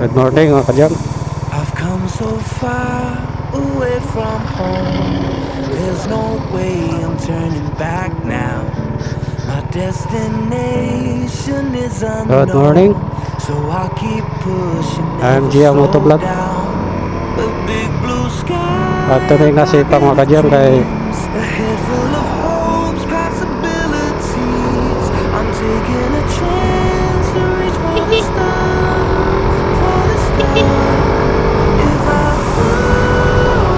Good morning mga kadyam. I've come so far away from home. There's no way I'm turning back now. My destination is Good morning. unknown, so I'll keep pushing, I'm never Gia slow Motovlog. down. A big blue At sky, tunay a nga si pocket pang mga of kadyam kay dreams, a head full of hopes, possibilities. I'm taking a chance to reach for the stars, for the stars. If I fall,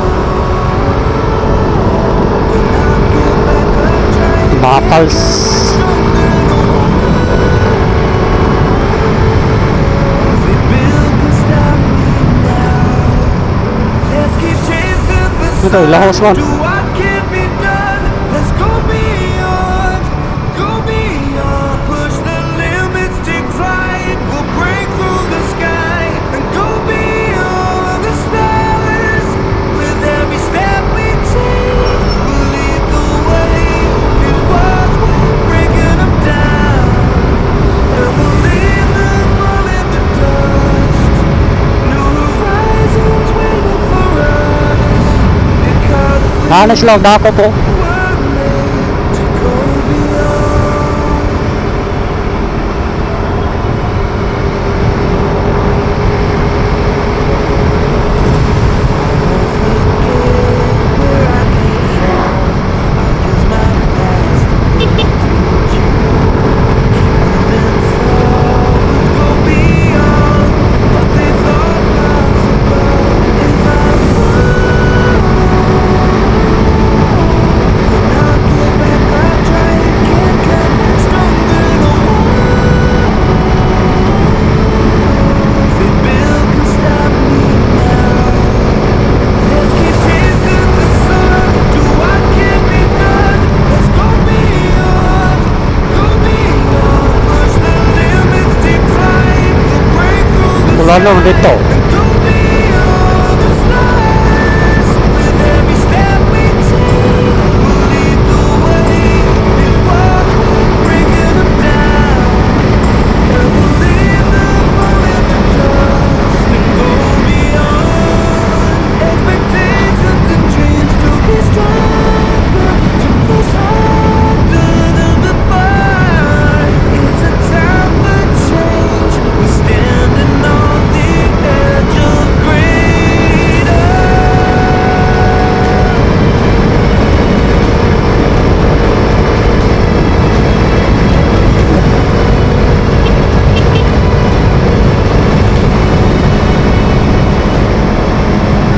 then I'll get back up, try mga again, pals. come back stronger, no Bill can stop me now. Let's keep chasing the Ito, lahos sun. man. Do what can be done. Let's go beyond, go beyond. Push the limits, take flight. We'll break through the sky and go beyond the stars. With every step we take, we'll lead the way. These walls we're breaking them down, and we'll leave them all in the dust. New horizons waiting for us, because Nanas lang dako po. we're made to go beyond. I won't forget where I came from. I'll use my past to build a future. Keep moving forward, go beyond what they thought possible. If I fall, then I'll get back up, try again, come back stronger, no Bill can stop me now. Let's keep chasing the sun, do what can be done. Let's go beyond, push the limits, take flight. We'll break through the Wala naman dito. and go beyond the stars. With every step we take, we'll lead the way. These walls we're breaking them down, and we'll leave them all in the dust and go beyond. Expectations and dreams to be stronger, to push harder than before. It's a time for change. We're standing on the edge of greater.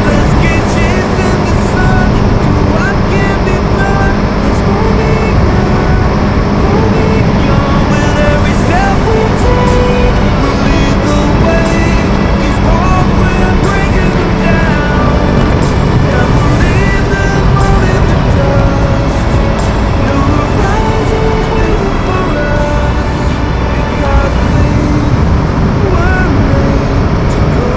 Let's keep chasing the sun, do what can be done. Let's go beyond. With every step we take, we'll lead the way. These walls we're breaking them down, and we'll leave them all in the dust. New horizons waiting for us, because we were made to go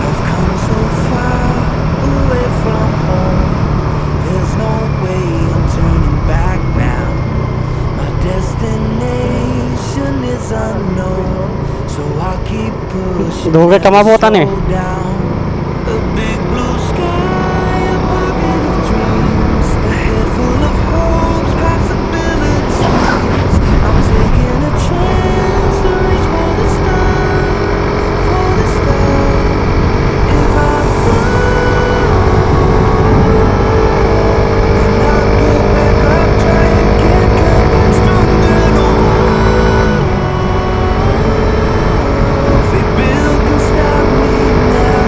I've come so far away from home. There's no way I'm turning back now. My destination is unknown, so I'll keep pushing, Dugay ka never mabutan eh. slow down. A big blue sky, a pocket of dreams, a head full of hopes, possibilities. I'm taking a chance to reach for the stars, for the stars. If I fall, then I'll get back up, try again, come back stronger, no Bill can stop me now.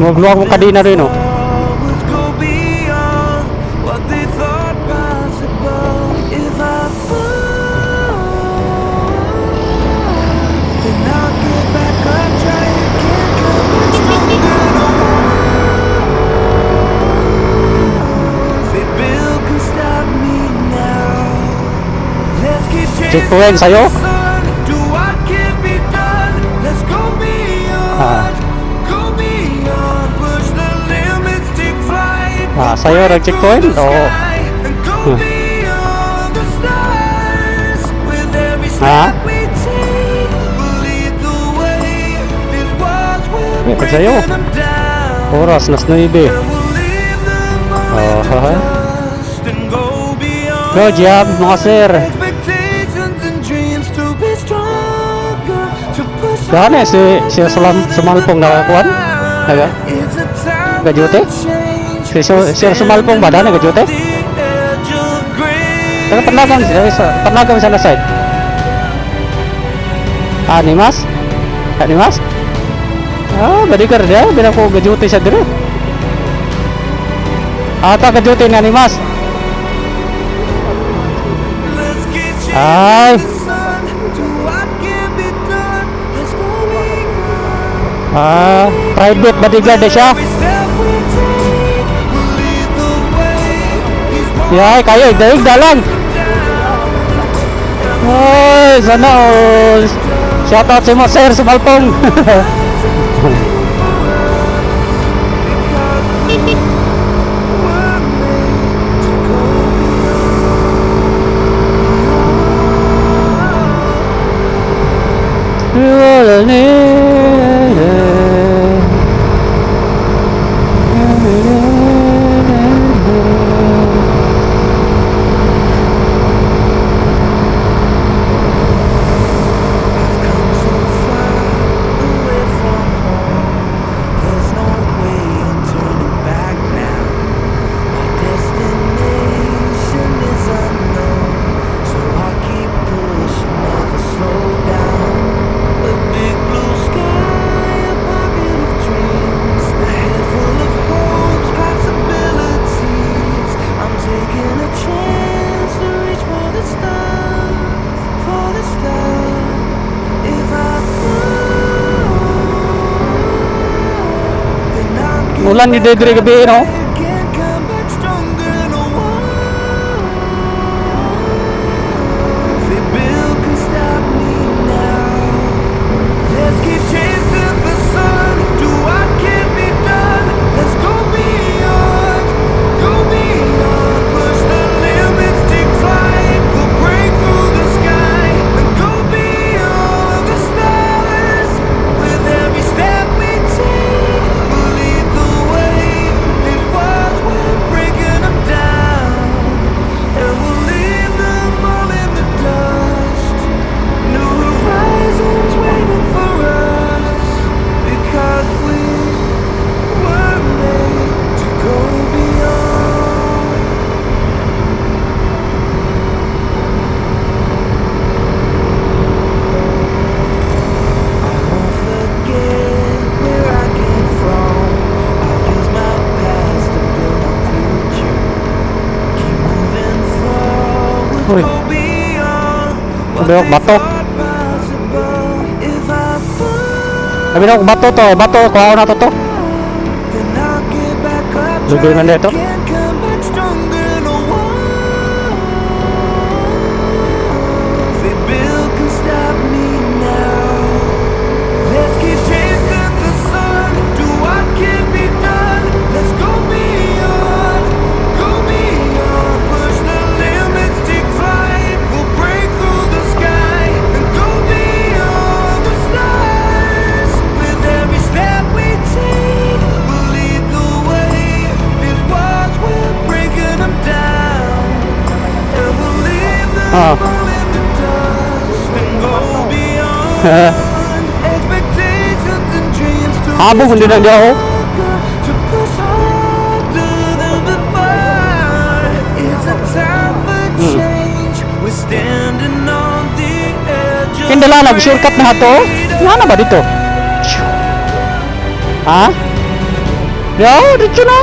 Magluwag mong kadina rin, oh. Always go beyond what they thought possible. If I fall, then I'll get back up, try again, come back stronger. No one, they build can stop me now. Let's keep Checkpoint chasing sa'yo? the sun, do what can be done. Let's go beyond, go beyond, push the limits, take flight. Sa'yo, nag-checkpoint? Oo. And go beyond the stars. With every Ha? step we take, we'll lead the way. These walls Eh, will sa'yo. break them down. Oras, nas 9. And we'll leave them all in the Aha. dust and go beyond. Good job, mga sir. Expectations and dreams to be stronger, to push Gani, si Sumalpong nakakuan? Naga? It's a time Gajote? for change. Si Sumalpong ba na nagajote? The edge of grace. Taga panlagam sa na side. Animas? Animas? Badikar dia, bila ko gajote siya dire. Gajote ni Animas. Let's get chasing Ay, the sun, do what can be done. Let's go beyond. private bodyguard na siya. Every step we take will lead the way. These walls Yay, kayo, daig dalang. Ay, sana all. Shoutout sa mo, sir, Sumalpong. come so far away from home. There's no way I'm turning back now. My destination is unknown, so I'll keep pushing, never slow down. A big blue sky, a pocket of dreams, a head full of hopes, possibilities. I'm taking a chance to reach for the stars, for the stars. If I fall, then I'll get Ulan ni back Dedre up, gabi, no? try again, come back stronger. No one, they build can stop me now. Let's keep chasing the sun, do what can be done. Let's go beyond, push the limits, take flight. We'll break through the sky and go beyond the stars. With every step we take, we'll lead the way. These walls, we're breaking them down, and we'll leave them all in the dust. New horizons waiting for us, because we were made to go beyond. I won't forget where I came from. I'll use my past to build my future. Keep moving forward, Uy. go beyond what Sabi ako, they bato. thought possible. If I fall, Sabi na ako, bato, kuha na to. then I'll get back up, Lubi try man dito. again, come back stronger. No one, they build can stop me now. Let's keep chasing the sun, do what can be done. Let's go beyond, push the limits, take flight. We'll break through the sky and go beyond the stars. With every step we take, we'll lead the way. These walls, we're breaking them down, and we'll leave them Ah. all in the dust and go beyond. Expectations and dreams to Habog, hindi na niya ako. to push harder than before. It's a time for change. We're standing on the edge of Kindalanag, shortcut na to. Nga na ba dito? Ha? Yo, dito na.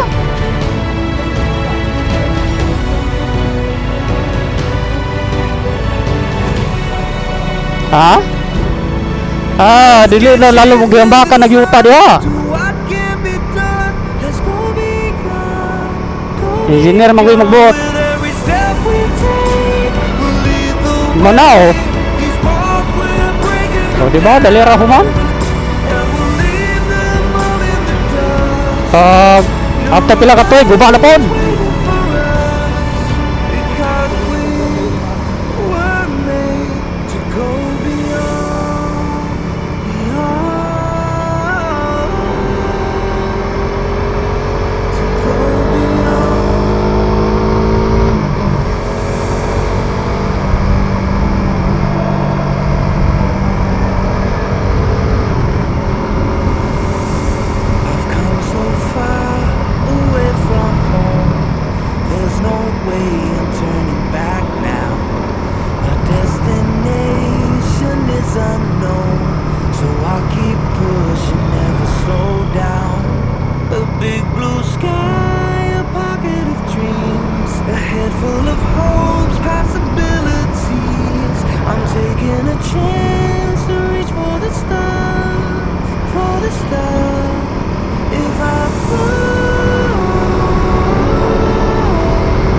Ha? Dili na lalo mo giyambaka nagyuta diha. Do what can be done. Let's go beyond. Engineer man ko'y magbuot. With every step we take, we'll lead the way. Mana oh. These paths we're breaking, O diba, dali ra human. and we'll leave them all in the dust. After pila ka tuig, guba na pod. Waiting for us, because we were made to go beyond, to go beyond. I've come so far away from home. There's no way I'm turning back now. My destination is unknown, so I'll keep pushing, never slow down. A big blue sky, a pocket of dreams, a head full of hopes, possibilities. I'm taking a chance to reach for the stars, for the stars. If I fall,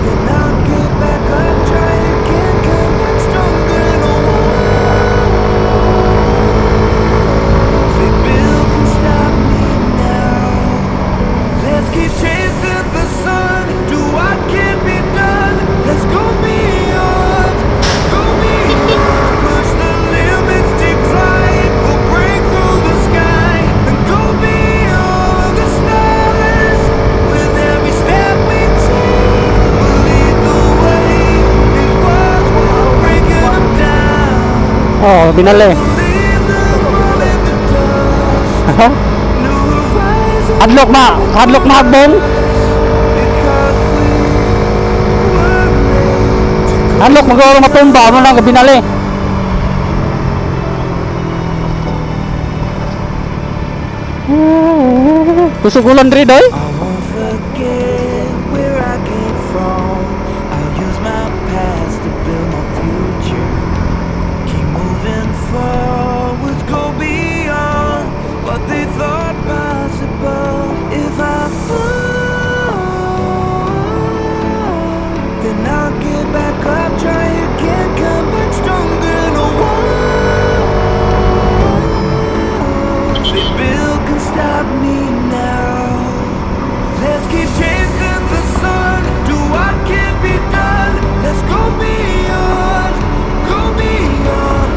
then I'll get back up, try again, come back stronger. No walls they build can stop me now. Let's keep chasing the sun, do what can be done. Let's go beyond, push the limits, take flight. We'll break through the sky and go beyond the stars. With every step we take, we'll lead the way. These walls will break them down. Oh, binali. Leave them all in the dust. New horizons. Hadlok mahagbong. Because we were made to go. Hadlok magoro matumba mo lang binali. Kusugulan diri doy. I won't forget where I came from. I'll use my past to build my future. Keep moving forwards, go beyond what they thought possible. If I fall, then I'll get back up, try again, come back stronger. No walls they build can stop me now. Let's keep chasing the sun, do what can be done. Let's go beyond,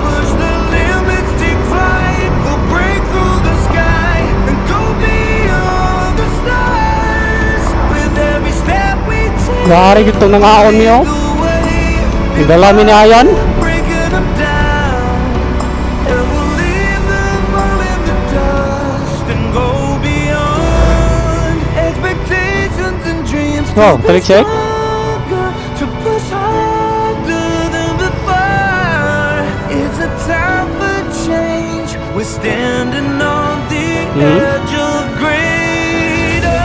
push the limits, take flight. We'll break through the sky and go beyond the stars. With every step we take, Gari gito nangaon niyo. the way. Idala mi ni ayan. Breaking them down, and we'll leave them all in the dust and go beyond expectations and dreams. Oh, To balik push check. harder, to push harder than before. It's a time for change. We're standing on the edge of greater.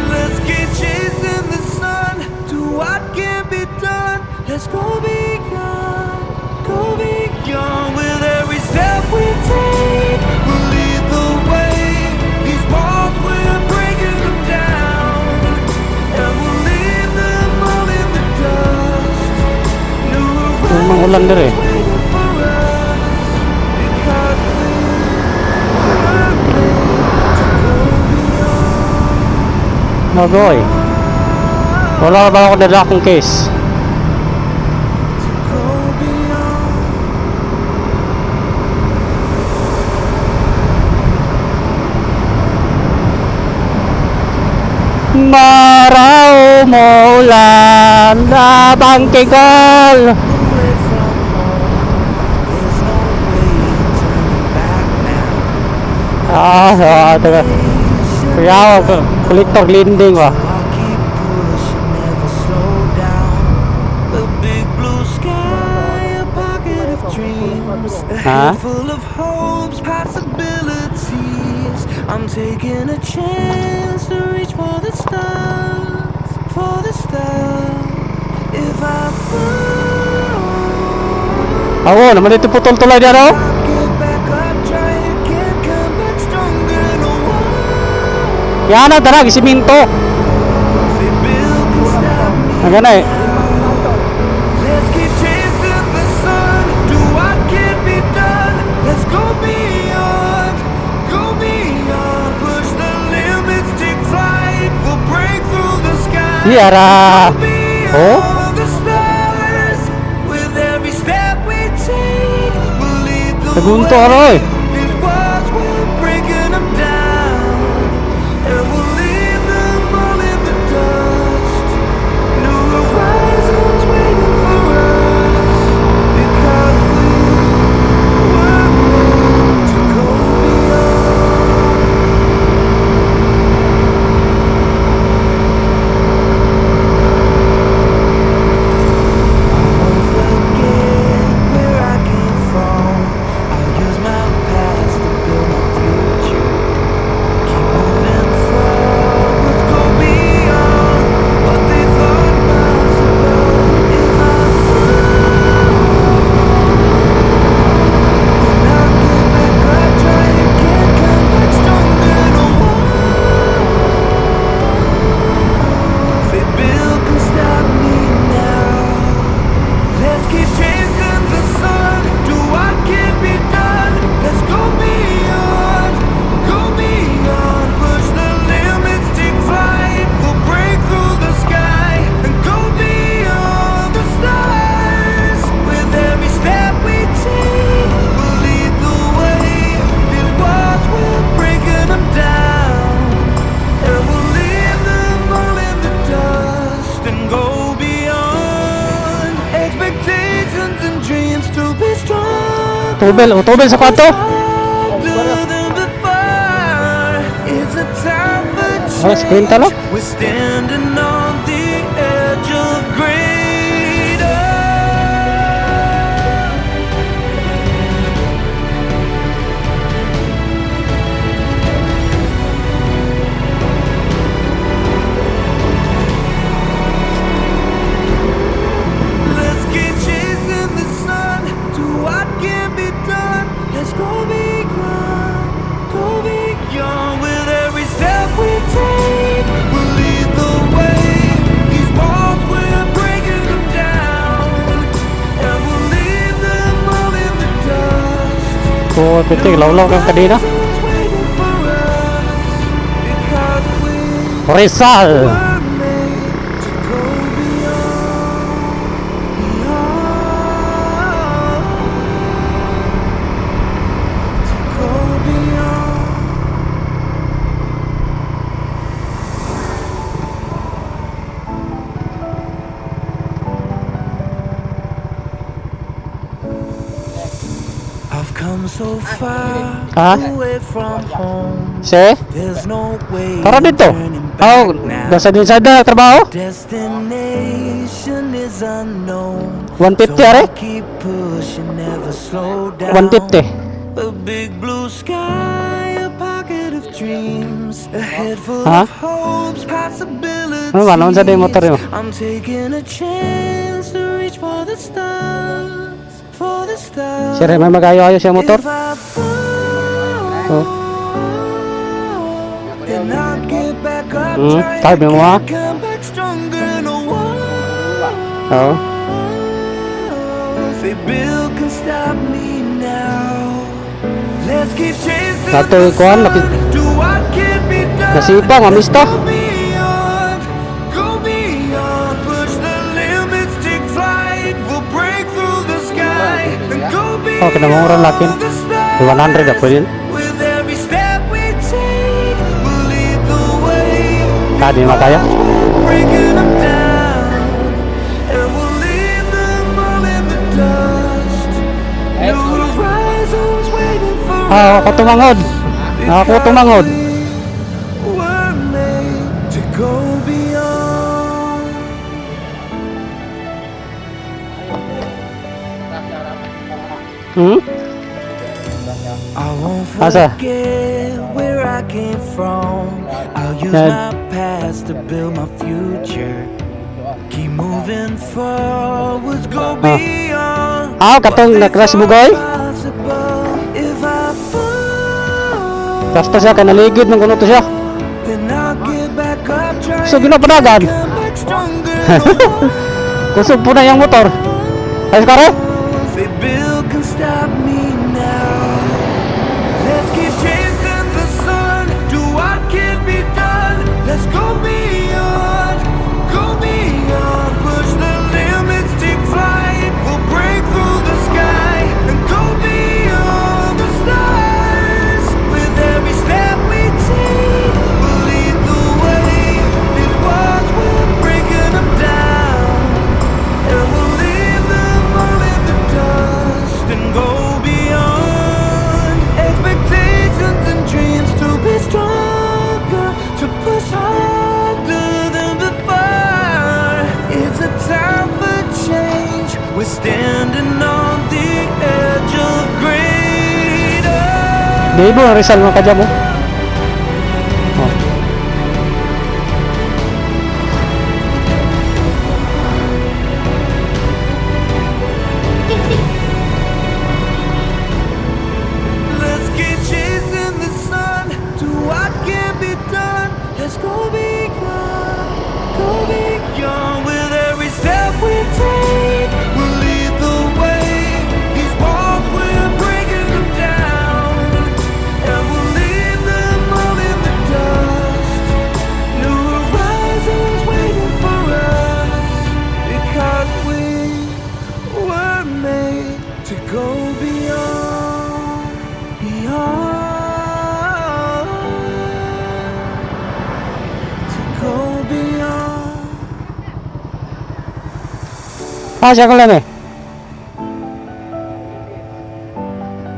Let's keep chasing the sun, do what can be done. Let's go beyond, with every step we take. We'll lead the way. These walls we're breaking them down, and we'll leave them all in the dust. New Mangulan diri. horizons waiting for us, because we were made to go beyond. Magoy. Wala ba ako dala akong case? Go beyond. Maraw mo ulan na bangkikol. Away from home, there's no way turning back now. Taga. Nation Kaya collector lending ba? I'll keep pushing, never slow down. A big blue sky, a pocket of dreams, a head full of hopes, possibilities. I'm taking a chance to reach for the stars, for the stars. If I fall, Oo, naman ito putol-tulay dyan, oh. I'll get back up, try again, come back stronger. No one, Yan na, tara, gisiminto. they build can stop me. Hanggang na eh. Let's keep chasing the sun. Do what can be done. Let's go beyond, go beyond. Push the limits, take flight. We'll break through the sky. Yara. Oh? Beyond the stars. With every step we take, we'll lead the Nagunto, way. aroy. These walls, we're breaking them down, and we'll leave them all in the dust. New horizons waiting for us, because we were meant to go beyond. I won't forget where I came from. I'll use my past to build my future. Keep moving forward, go beyond what they thought possible. If I fall, then I'll get back up, try again, come back stronger. No one, they build can stop me now. Let's keep chasing the sun. Do what can be done. Let's go beyond, go beyond. Push the limits, take flight. We'll break through the sky and go beyond the stars. With every step we take, we'll lead the way. These walls, we're breaking them down, and we'll leave them all in the dust and go beyond. Expectations and dreams to be strong. Tubel, oh, tubel sa kwarto. Stronger than before. It's a time for Oh, screen talo. change. We're standing on the edge of greater. Let's keep chasing the sun. Do what can be done. Let's go beyond, go beyond. With every step we take, we'll lead the way. These walls, we're breaking them down, and we'll leave them all in the dust. Oh, pitik, law-law kang kanina. Horizons waiting for us, because we Rizal. were made to go beyond, to go beyond. I've come so far Ah? away from home. Si? There's no way Tara dito. turning Oh, back now. nasa din sa trabaho. Destination is unknown. 150 So are? I'll keep pushing, never slow down. 150. A big blue sky, a pocket of dreams, a head full Ha? of hopes, possibilities. Ano ba? Naman sa day motor yun? I'm taking a chance to reach for the stars, for the stars. Sir, may magayo-ayo siya motor. If I fall, Oh. then I'll get back up, try sabi mo, ha? again, come back stronger. No one, Oo. they build can stop me now. Let's keep chasing Nato, the kuhan, sun. napi- Do what can be done. Nasipang, amis to. Go beyond, go beyond. Push the limits, take flight. We'll break through the sky and go beyond. Oh, kinamura lakin. the stars. 100 ako yun. With every step we take, we'll lead the way. Ah, di makaya. Breaking them down, and we'll leave them all in the dust. New horizons waiting for Ah, ako tumangod. Ako tumangod. us. Hmm? I won't Asa? forget where I came from. I'll use Yan. my past to build my future. Keep moving forwards, go beyond. Katong na-crash bugoy. Possible. If I fall, Basta siya, kanaligid ng kuno to siya. then I'll get back up, try So, ginapadagan. come back stronger. No Kusog po na yung motor. Ayos ka rin? they build can stop me now. Let's keep chasing the sun. Do what can be done. Let's go beyond. Go beyond. Push the limits, take flight. We'll break through the sky and go beyond the stars. With every step we take, we'll lead the way. These walls, we're breaking them down. And we'll leave them all in the dust and go beyond expectations and dreams to be stronger, to push harder than before. It's a time for change. We're standing on the edge of greater. Di mo, Rizal mga kadya mo. Oh. Let's keep chasing the sun. Do what can be done. Let's go beyond. Go beyond. With every step we take, we'll lead the way. These walls, we're breaking them down. And we'll leave them all in the dust. New horizons waiting for us. Because we were made to go beyond, beyond, to go beyond. Siya ko lang eh.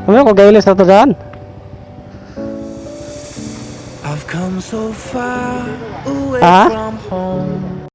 Ano ko gailis na to dyan? I've come so far away Ah? from home.